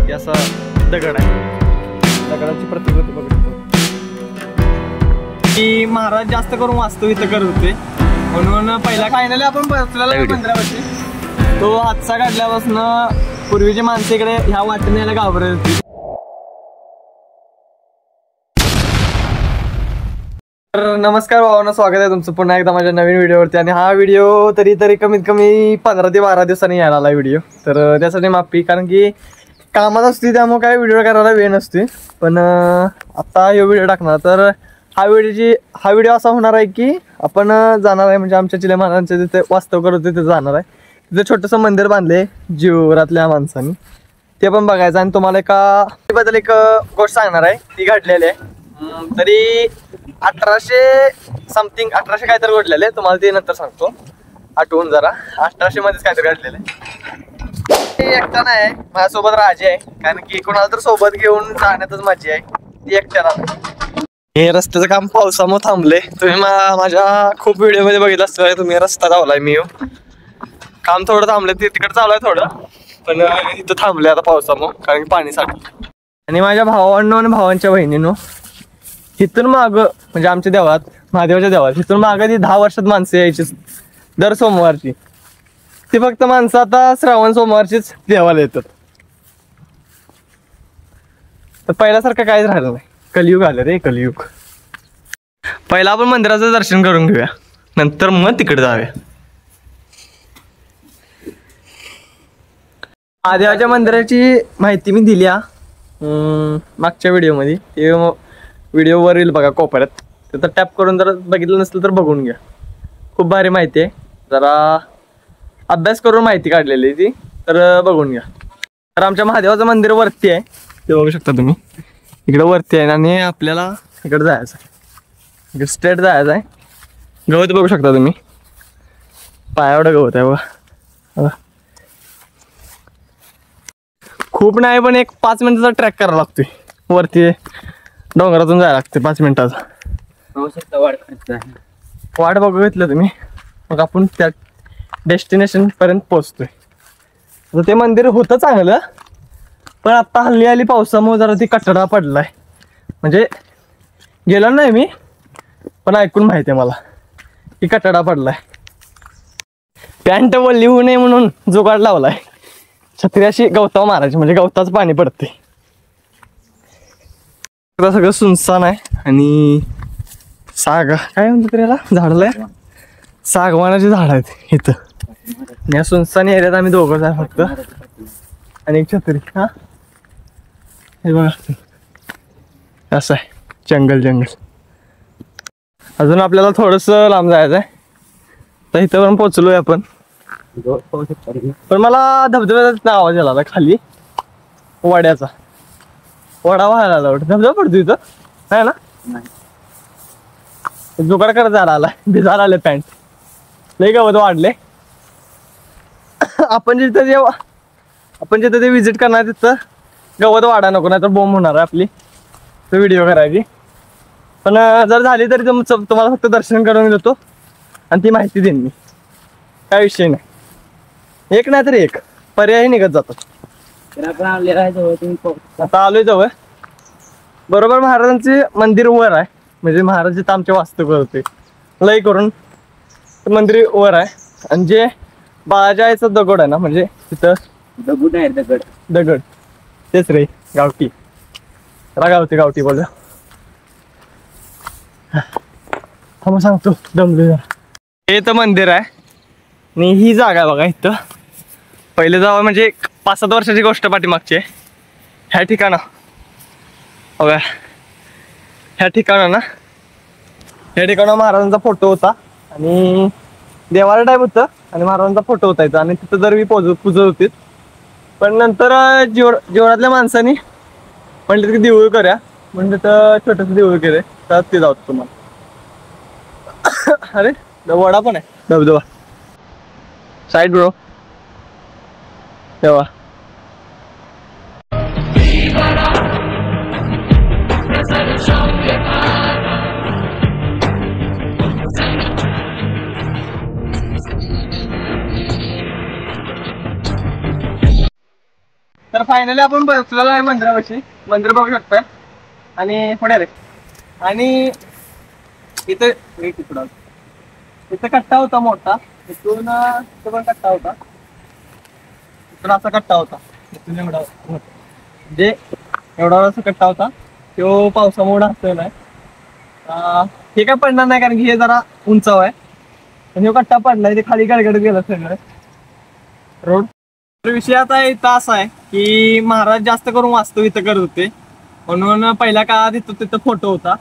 ती असा दगड आहे, दगडाची प्रतिकृती बघू शकतो. की महाराज जास्त करून वास्तव इथं करत होते, म्हणून पहिला फायनली आपण बसलेला मंदिरावरती तो हातचा काढल्यापासून पूर्वीची माणसं इकडे ह्या वाटेने यायला घाबरत होती. तर नमस्कार भावांनो, स्वागत आहे तुमचं पुन्हा एकदा माझ्या नवीन व्हिडिओवरती. आणि हा व्हिडिओ तरी कमीत कमी 15 ते 12 दिवसांनी यायला आला व्हिडिओ. तर त्यासाठी माफी, कारण की कामात असते त्यामुळे काय व्हिडिओ करायला वेळ नसते. पण आता हा व्हिडिओ टाकणार. तर हा व्हिडिओ असा होणार आहे की आपण जाणार आहे, म्हणजे आमच्या चिले महाराजांचे तिथे वास्तव करत होते तिथे जाणार आहे. तिथे छोटंसं मंदिर बांधले जीवरातल्या माणसांनी, ते पण बघायचं. आणि तुम्हाला बद्दल एक गोष्ट सांगणार आहे, ती घडलेली आहे. तरी 1800 समथिंग 1800 काहीतरी घडलेलं आहे, तुम्हाला ते नंतर सांगतो आठवून जरा. 1800 मध्येच काहीतरी घडलेलं आहे. एकटा नाही, माझ्यासोबत राजे आहे, कारण की कोणाला तर सोबत घेऊन जाण्यातच मजा आहे. ती एकट्याला हे रस्त्याचं काम पावसामुळे थांबले. तुम्ही माझ्या खूप व्हिडिओ मध्ये बघितलं असतं, तुम्ही रस्ता धावलाय मी काम थोडं थांबलं, ते तिकडे चालू आहे थोडं, पण इथं थांबले आता पावसामुळे, कारण की पाणी साठलं. आणि माझ्या भावांनो आणि भावांच्या बहिणींनो, इथून माग म्हणजे आमच्या देवळात, महादेवाच्या देवळात इथून मागं ती 10 वर्षात माणसं यायची दर सोमवारची. ती फक्त माणसं आता श्रावण सोमवारचीच देवाला येतात. तर पहिल्यासारखं काहीच राहिलं नाही, कलियुग आलं रे, कलियुग. पहिला आपण मंदिराचं दर्शन करून घेऊया, नंतर मग तिकडे जाऊया. महादेवाच्या मंदिराची माहिती मी दिली मागच्या व्हिडिओमध्ये, ते व्हिडिओवर येईल बघा कोपऱ्यात, तिथं टॅप करून जर बघितलं नसलं तर बघून घ्या. खूप भारी माहिती आहे, जरा अभ्यास करून माहिती काढलेली ती, तर बघून घ्या. तर आमच्या महादेवाचं मंदिर वरती आहे, ते बघू शकता तुम्ही, इकडे वरती आहे. आणि आपल्याला इकडे जायचं आहे, इकडे स्ट्रेट जायचं आहे. गवत बघू शकता तुम्ही, पायावडं गवत आहे बघा. खूप नाही, पण एक 5 मिनिटाचा ट्रॅक करावा लागतोय वरती, डोंगरातून जायला लागते 5 मिनिटाचा. वाट बघू घेतलं तुम्ही, मग आपण त्या डेस्टिनेशन पर्यंत पोहोचतोय. आता ते मंदिर होतं चांगलं, पण आता हल्ली पावसामुळे जरा ती कचरा पडलाय. म्हणजे गेलो नाही मी, पण ऐकून माहिती आहे मला की कचरा पडलाय. पॅन्ट वल्ली होऊ नये म्हणून जुगाड लावलाय, छत्री अशी गवतावर मारायची, म्हणजे गवताच पाणी पडते. सगळं सुनसान आहे. आणि काय म्हणतात त्याला, झाडला सागवानाची झाड आहेत इथं. आणि या सुनसान एरियात आम्ही दोघंच आहे फक्त, आणि एक छत्री. हा हे बघा, असं आहे जंगल. अजून आपल्याला थोडस लांब जायचं आहे, तर इथं पण पोचलोय आपण. पण मला धबधब्याचा आवाज आला खाली, वड्याचा. वडा व्हायला आला, धबधबा पडतो इथं आहे ना. जुगाड करत जायला आला, भिजायला आले पॅन्ट, लई गवत वाढले. आपण जिथं ते विजिट करणार तिथं गवत वाढा नको, नाही तर बोंब होणार आहे आपली, तर व्हिडिओ करायची. पण जर झाली तरी तुम्हाला फक्त दर्शन करून देतो आणि ती माहिती देईन मी, काय विषय नाही. एक नाही तरी एक पर्याय निघत जातो. आता आलोय जवळ, बरोबर महाराजांचे मंदिर वर आहे, म्हणजे महाराज जिथं आमचे वास्तव करते लय करून मंदिर वर आहे. आणि जे बाळाच्या आईचं दगड आहे ना, म्हणजे तिथं दगड आहे, दगड तेच रे, गावठी गावठी बोल. मग सांगतो दमले. हे तर मंदिर आहे आणि ही जागा आहे बघा. इथं पहिले जावं म्हणजे 5-7 वर्षाची गोष्ट पाठीमागची आहे. ह्या ठिकाणा बघा, ह्या ठिकाणा महाराजांचा फोटो होता, आणि देवाला टाईप होतं, आणि महाराजांचा फोटो होता इथं. आणि तिथं जर मी पूजत होती, पण नंतर जीवनातल्या माणसानी म्हणलं की देऊळ करूया, म्हणजे तर छोटंसं देऊळ केलंय, तर ते जाऊ तुम्हाला. अरे वडा पण आहे, धबधबा साईड ब्रो तेव्हा. तर फायनली आपण बसलेलो आहे मंदिरापाशी. मंदिर बघू शकतोय आणि पुढे रे. आणि इथं इथं कट्टा होता मोठा. इथून पण कट्टा होता. इथून असा कट्टा होता. इथून एवढा म्हणजे एवढा असा कट्टा होता. तो पावसामुळे हसलेला आहे. हे काय पडणार नाही कारण की हे जरा उंचाव आहे. पण हे कट्टा पडलाय ते खाली गडगडत गेलं सगळं रोड. तर विषय आता इथं असा आहे की महाराज जास्त करून वास्तव इथं करत होते. म्हणून पहिल्या काळात इथं तिथं फोटो होता.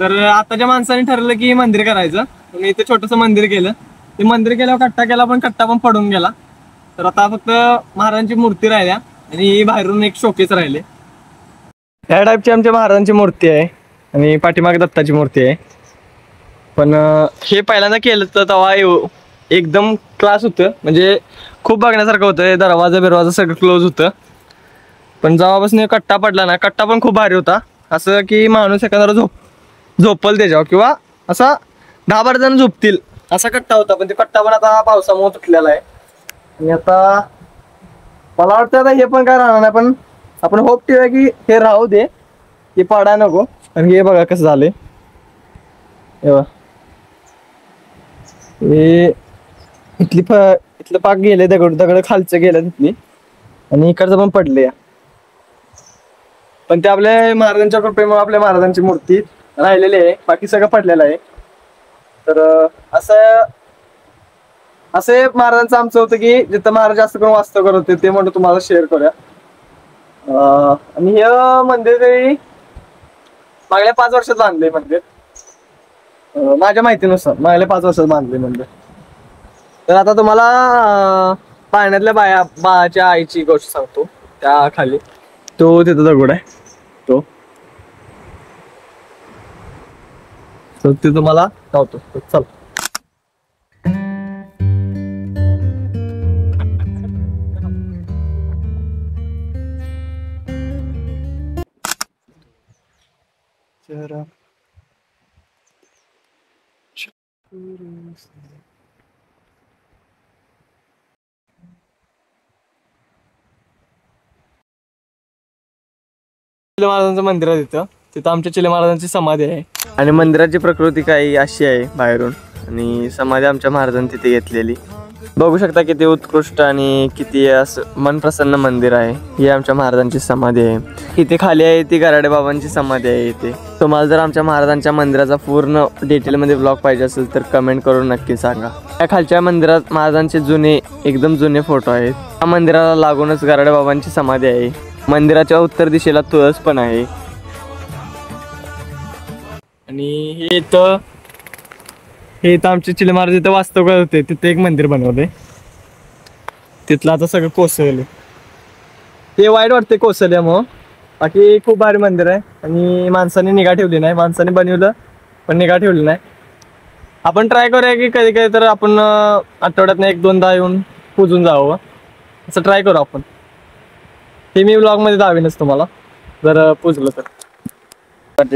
तर आताच्या माणसाने ठरवलं की मंदिर करायचं. आणि इथं छोटंसं मंदिर केलं. ते मंदिर केल्यावर कट्टा केला पण कट्टा पण पडून गेला. तर आता फक्त महाराजांची मूर्ती राहिल्या आणि बाहेरून एक शोकेस राहिले. या टाईपची आमच्या महाराजांची मूर्ती आहे आणि पाठीमागे दत्ताची मूर्ती आहे. पण हे पहिल्यांदा केलं तर तेव्हा एकदम क्लास होतं. म्हणजे खूप बघण्यासारखं होतं. दरवाजा बिरवाजा सगळं क्लोज होतं. पण जेव्हापासून कट्टा पडला ना, कट्टा पण खूप भारी होता. असं की माणूस एखादा झोपल त्याच्यावर किंवा असा 10-12 जण झोपतील असा कट्टा होता. पण ते कट्टा पण आता पावसामुळे तुटलेला आहे. आणि आता मला वाटतं आता हे पण काय राहणार नाही. पण आपण होप ठेवूया की हे राहू दे, हे पडाय नको. आणि हे बघा कसं झालंय. हे इथलं पाक गेले, दगड खालचं गेलं तिथली आणि इकडचं पण पडले. पण ते आपल्या महाराजांच्या कृपेमुळे आपल्या महाराजांची मूर्ती राहिलेली आहे. बाकी सगळं पडलेलं आहे. तर असं महाराजांचं आमचं होतं की जिथं महाराज जास्त करून वास्तव करत होते ते म्हणून तुम्हाला शेअर करूया. आणि हे मंदिर तरी मागल्या 5 वर्षात बांधले मंदिर. माझ्या माहितीनुसार मागल्या 5 वर्षात बांधले मंदिर. तर आता तुम्हाला पाण्यातल्या बाळाच्या आईची गोष्ट सांगतो. त्या खाली तो तिथं दगड आहे तो ते तुम्हाला धावतो. चल चिले महाराजांचं मंदिर आहे तिथं आमच्या चिले महाराजांची समाधी आहे. आणि मंदिराची प्रकृती काही अशी आहे बाहेरून. आणि समाधी आमच्या महाराजांनी तिथे घेतलेली. बघू शकता किती उत्कृष्ट आणि किती असं मनप्रसन्न मंदिर आहे. ही आमच्या महाराजांची समाधी आहे. इथे खाली आहे ती गराडे बाबांची समाधी आहे. इथे तुम्हाला जर आमच्या महाराजांच्या मंदिराचा पूर्ण डिटेलमध्ये ब्लॉग पाहिजे असेल तर कमेंट करून नक्की सांगा. या खालच्या मंदिरात महाराजांचे एकदम जुने फोटो आहेत. या मंदिराला लागूनच गराडे बाबांची समाधी आहे. मंदिराच्या उत्तर दिशेला तुळस पण आहे. आणि हे इथं आमचे चिले महाराज इथं वास्तव करत होते. तिथे एक मंदिर बनवले. तिथलं आता सगळं कोसळले. ते वाईट वाटते कोसळल्यामुळं. बाकी खूप भारी मंदिर आहे. आणि माणसाने निगा ठेवली नाही. माणसाने बनवलं पण निगा ठेवली नाही. आपण ट्राय करूया की कधी कधी तर आपण आठवड्यातनं 1-2दा येऊन पूजून जावं. असं ट्राय करू आपण. ते मी ब्लॉग मध्ये दाखवेनच तुम्हाला जर पुजलं तर.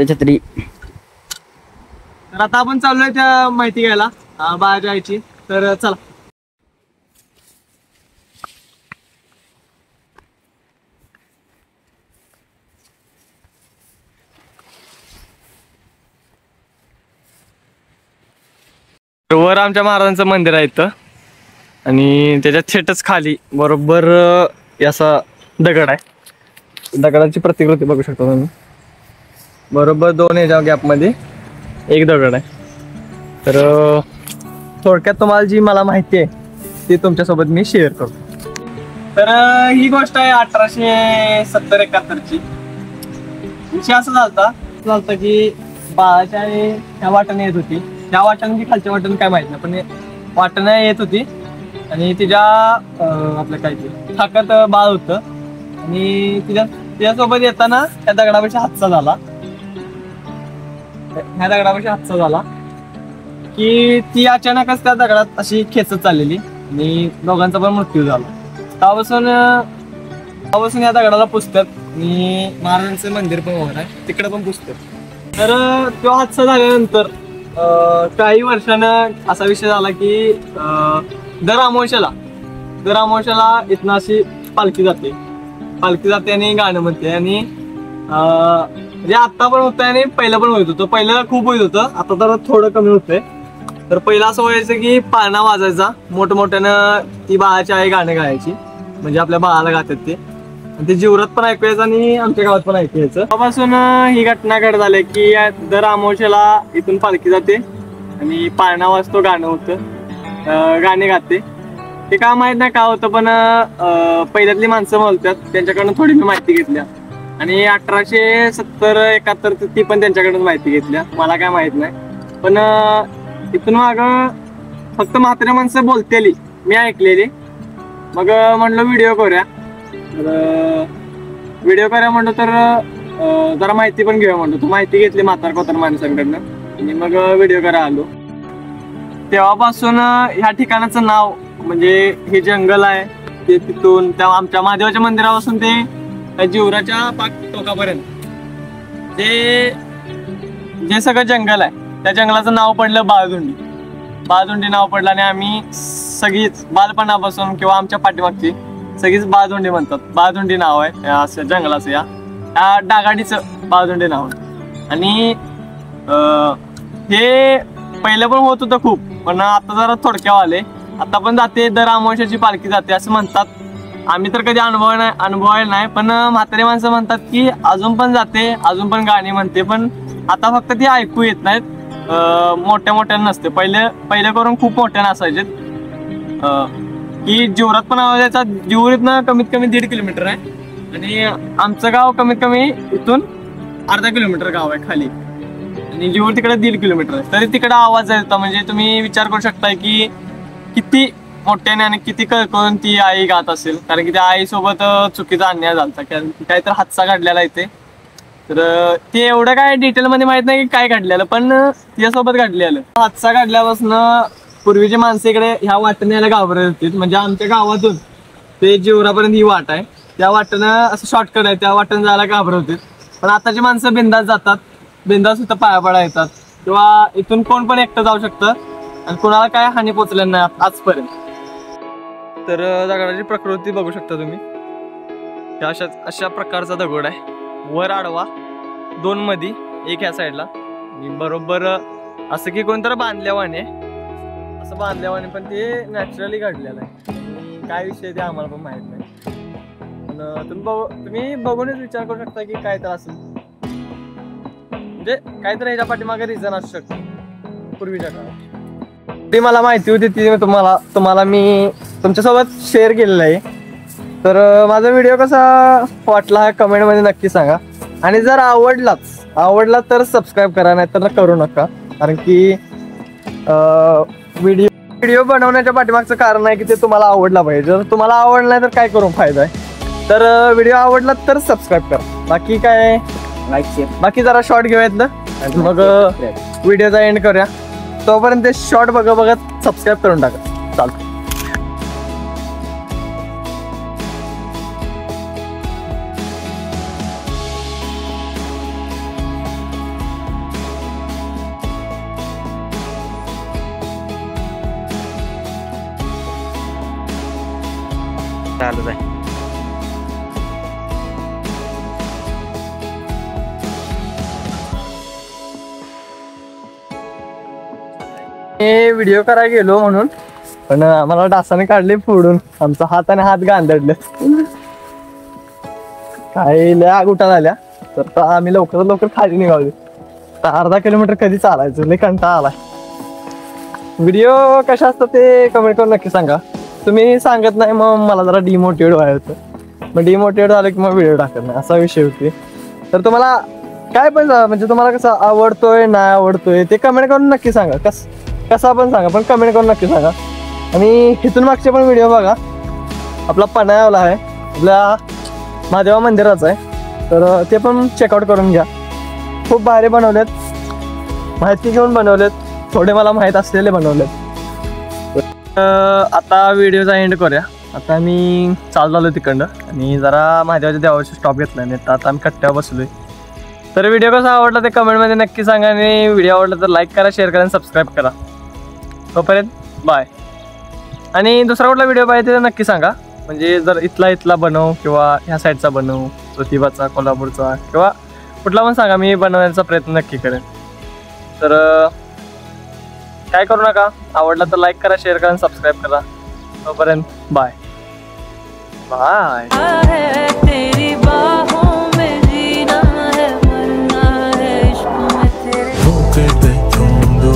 छत्री. तर आता आपण चाललोय त्या माहिती घ्यायला बाळाच्या आईची. तर चला. वर आमच्या महाराजांचं मंदिर आहे इथं. आणि त्याच्या थेटच खाली बरोबर असा दगड आहे. दगडाची प्रतिकृती बघू शकता तुम्ही. बरोबर 2 ह्याच्या गॅपमध्ये एक दगड आहे. तर थोडक्यात तुम्हाला जी मला माहिती आहे ती तुमच्यासोबत मी शेअर करतो. तर ही गोष्ट आहे 1870-71ची. विषय असं झालता की बाळाच्या आई ह्या वाटेने येत होती. त्या वाटेने की खालच्या वाटेने काय माहित नाही पण वाटेने येत होती. आणि तिच्या आपलं काय ते थाकात बाळ होतं. आणि तिच्यासोबत येताना त्या दगडापेक्षा हादसा झाला. की ती अचानकच त्या दगडात अशी खेचत चाललेली आणि दोघांचा पण मृत्यू झाला. तेव्हापासून या दगडाला पुजतात. आणि महाराजांचं मंदिर पण वर आहे तिकडे पण पुजतात. तर तो हादसा झाल्यानंतर काही वर्षानं असा विषय झाला की दर अमावस्याला इथनं अशी पालखी जाते. पालखी जाते आणि गाणं म्हणते. आणि म्हणजे आता पण होतं आणि पहिलं पण होत होतं. पहिलं खूप होत होतं, आता तर थोडं कमी होतंय. तर पहिलं असं व्हायचं की पाळणा वाजायचा मोठमोठ्यानं, ती बाळाची आई गाणं गायची, म्हणजे आपल्या बाळाला गातात ते. आणि ते जीवरात पण ऐकू यायचं आणि आमच्या गावात पण ऐकू यायचं. तेव्हापासून ही घटना घडत झाली की दर अमावस्येला इथून पालखी जाते आणि पाळणा वाजतो, गाणं होतं, गाणे गाते. ते का माहित नाही का होतं, पण पहिल्यातली माणसं बोलतात त्यांच्याकडनं थोडी मी माहिती घेतल्या. आणि 1870-71 ती पण त्यांच्याकडून माहिती घेतल्या. मला काय माहित नाही, पण इथून माग फक्त म्हातारी माणसं बोलतेली मी ऐकलेली. मग म्हणलं व्हिडिओ करूया. व्हिडिओ करूया म्हणतो तर जरा माहिती पण घेऊया म्हणतो. तू माहिती घेतली म्हातार कोतार माणसांकडनं आणि मग व्हिडिओ करायला आलो. तेव्हापासून ह्या ठिकाणाचं नाव म्हणजे हे जंगल आहे ते, तिथून त्या आमच्या महादेवाच्या मंदिरापासून ते जीवराच्या पाक टोकापर्यंत ते जे सगळं जंगल आहे त्या जंगलाचं नाव पडलं बाळदुंडी. बाळदुंडी नाव पडलं आणि आम्ही सगळीच बालपणापासून किंवा आमच्या पाठीमागची सगळीच बाळदुंडी म्हणतात. बाळदुंडी नाव आहे असं जंगलाचं, या डागाडीचं बाळदुंडी नाव आहे. आणि हे पहिलं पण होत होतं खूप, पण आता जरा थोडक्यावर आले. आता पण जाते, दर अमावस्याची पालखी जाते असं म्हणतात. आम्ही तर कधी अनुभवायला नाही, पण म्हातारी माणसं म्हणतात की अजून पण जाते, अजून पण गाणी म्हणते. पण आता फक्त ती ऐकू येत नाहीत, मोठ्या मोठ्यानं नसते. पहिले करून खूप मोठ्यानं असायचे की जीवरात पण आवाज यायचा. जीवरीतनं कमीत कमी 1.5 किलोमीटर आहे आणि आमचं गाव कमीत कमी इथून अर्धा किलोमीटर गाव आहे खाली, आणि जीवर तिकडे 1.5 किलोमीटर आहे. तरी तिकडे आवाज येत होता. म्हणजे तुम्ही विचार करू शकताय की किती मोठ्याने आणि किती कळकळून ती आई गात असेल. कारण की त्या आईसोबत चुकीचा अन्याय झाला, कारण काहीतरी हादसा घडलेला इथे. तर ते एवढं काय डिटेलमध्ये माहित नाही की काय घडलेलं, पण तिच्यासोबत घडलेलं. हादसा घडल्यापासून पूर्वीची माणसं इकडे ह्या वाटेने यायला घाबरत होती. म्हणजे आमच्या गावातून ते जीवरापर्यंत ही वाट आहे, त्या वाटेनं असं शॉर्टकट आहे, त्या वाटेनं जायला घाबरत होते. पण आताची माणसं बिंदास जातात, बिंदास सुद्धा पाया पडा येतात, किंवा इथून कोण पण एकटं जाऊ शकतं आणि कोणाला काय हानी पोचलेली नाही आजपर्यंत. तर दगडाची प्रकृती बघू शकता तुम्ही. अशा प्रकारचा दगड आहे, वर आडवा, 2 मधी, एक ह्या साईडला. बरोबर असं की कोणतरी बांधल्यावाने, असं बांधल्यावाने, पण ते नॅचरली घडलेलं आहे. काय विषय ते आम्हाला पण माहित नाही, पण तुम्ही बघूनच विचार करू शकता की काय तर असेल. म्हणजे काहीतरी ह्याच्या पाठीमागे रिझन असू शकतं पूर्वीच्या काळात. ती मला माहिती होती, ती तुम्हाला मी तुमच्यासोबत शेअर केलेलं आहे. तर माझा व्हिडिओ कसा वाटला हा कमेंटमध्ये नक्की सांगा. आणि जर आवडला तर सबस्क्राईब करा, नाही तर करू नका. कारण की व्हिडिओ बनवण्याच्या पाठीमागचं कारण आहे की ते तुम्हाला आवडला पाहिजे. जर तुम्हाला आवडलं नाही तर काय करून फायदा आहे. तर व्हिडिओ आवडला तर सबस्क्राईब करा. बाकी काय बाकी जरा शॉर्ट घेऊयात आणि मग व्हिडिओचा एंड करूया. तोपर्यंत शॉर्ट बघत सबस्क्राईब करून टाका, चालतं. चालू आहे. व्हिडिओ करायला गेलो म्हणून, पण आम्हाला डासाने काढले फोडून. आमचा हात आणि हात गांधडले, काय लय आग उठा झाल्या. तर आम्ही लवकर खाली निघालो. तर अर्धा किलोमीटर कधी चालायचं, लय कंटाळा आलाय. व्हिडिओ कशा असतात ते कमेंट करून नक्की सांगा. तुम्ही सांगत नाही मग मला जरा डिमोटिवेट व्हायचं. मग डिमोटिवेट झालं की मग व्हिडिओ टाकत नाही, असा विषय होते. तर तुम्हाला काय पण म्हणजे तुम्हाला कसं आवडतोय नाही आवडतोय ते कमेंट करून नक्की सांगा. कसा पण सांगा, पण कमेंट करून नक्की सांगा. आणि इथून मागचे पण व्हिडिओ बघा. आपला पन्हाळ्याला आहे, आपल्या महादेवा मंदिराचा आहे, तर ते पण चेकआउट करून घ्या. खूप भारी बनवलेत, माहिती घेऊन बनवलेत, थोडे मला माहीत असलेले बनवलेत. आता व्हिडिओचा एंड करूया. आता मी चालू झालो तिकडनं आणि जरा महादेवाच्या देवाची स्टॉप घेतला नाही, तर आता आम्ही कट्ट्यावर बसलोय. तर व्हिडिओ कसा आवडला ते कमेंटमध्ये नक्की सांगा. आणि व्हिडिओ आवडला तर लाईक करा, शेअर करा आणि सबस्क्राईब करा. तोपर्यंत बाय. आणि दुसरा कुठला व्हिडिओ पाहिजे ते नक्की सांगा. म्हणजे जर इथला बनव किंवा ह्या साईडचा बनव, ज्योतिबाचा, कोल्हापूरचा किंवा कुठला पण सांगा, मी बनवण्याचा प्रयत्न नक्की करेन. तर काय करू नका, आवडला तर लाईक करा, शेअर करा, सबस्क्राईब करा. तोपर्यंत बाय बाय.